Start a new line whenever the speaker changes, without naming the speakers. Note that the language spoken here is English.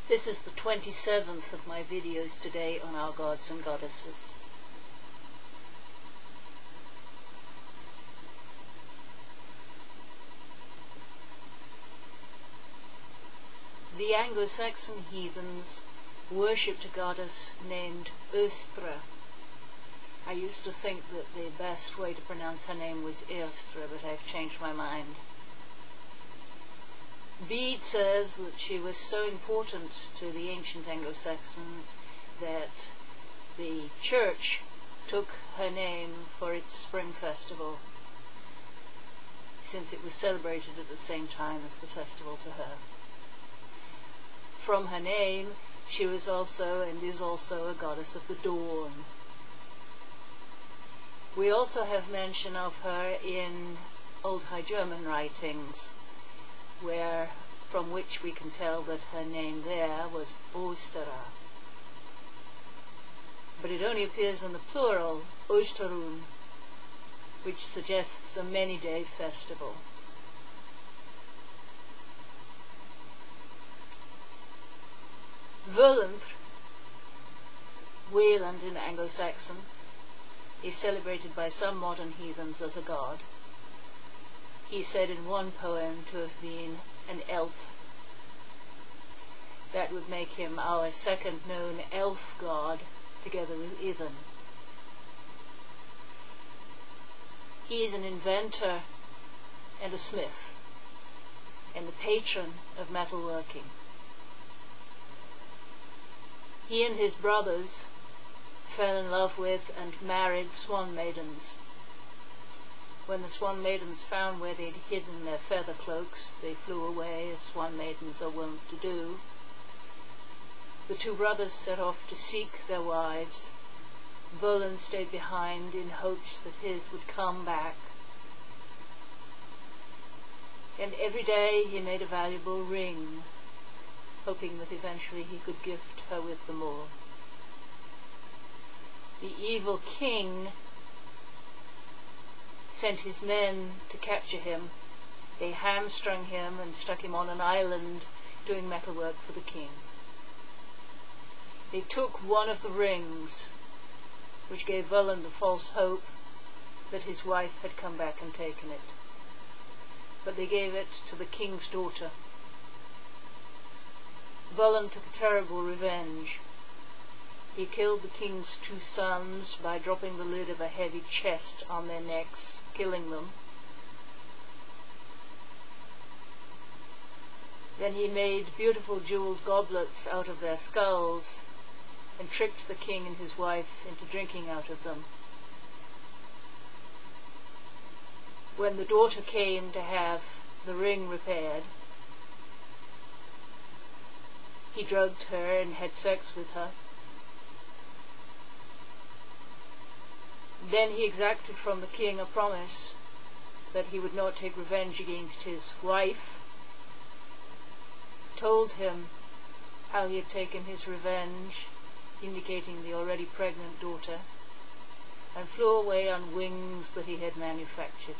This is the 27th of my videos today on our gods and goddesses. The Anglo-Saxon heathens worshipped a goddess named Ôstara. I used to think that the best way to pronounce her name was Eostre, but I've changed my mind. Bede says that she was so important to the ancient Anglo-Saxons that the church took her name for its spring festival, since it was celebrated at the same time as the festival to her. From her name, she was also and is also a goddess of the dawn. We also have mention of her in Old High German writings, from which we can tell that her name there was Ôstara. But it only appears in the plural, Ostarun, which suggests a many-day festival. Völundr, Wéland in Anglo-Saxon, is celebrated by some modern heathens as a god. He is said in one poem to have been an elf. That would make him our second known elf god, together with Idun. He is an inventor and a smith, and the patron of metalworking. He and his brothers fell in love with and married swan maidens. When the swan maidens found where they'd hidden their feather cloaks, they flew away, as swan maidens are wont to do. The two brothers set off to seek their wives. Wéland stayed behind in hopes that his would come back. And every day he made a valuable ring, hoping that eventually he could gift her with them all. The evil king sent his men to capture him. They hamstrung him and stuck him on an island doing metalwork for the king. They took one of the rings, which gave Wéland the false hope that his wife had come back and taken it. But they gave it to the king's daughter. Wéland took a terrible revenge. He killed the king's two sons by dropping the lid of a heavy chest on their necks, killing them. Then he made beautiful jeweled goblets out of their skulls and tricked the king and his wife into drinking out of them. When the daughter came to have the ring repaired, he drugged her and had sex with her. Then he exacted from the king a promise that he would not take revenge against his wife, told him how he had taken his revenge, indicating the already pregnant daughter, and flew away on wings that he had manufactured.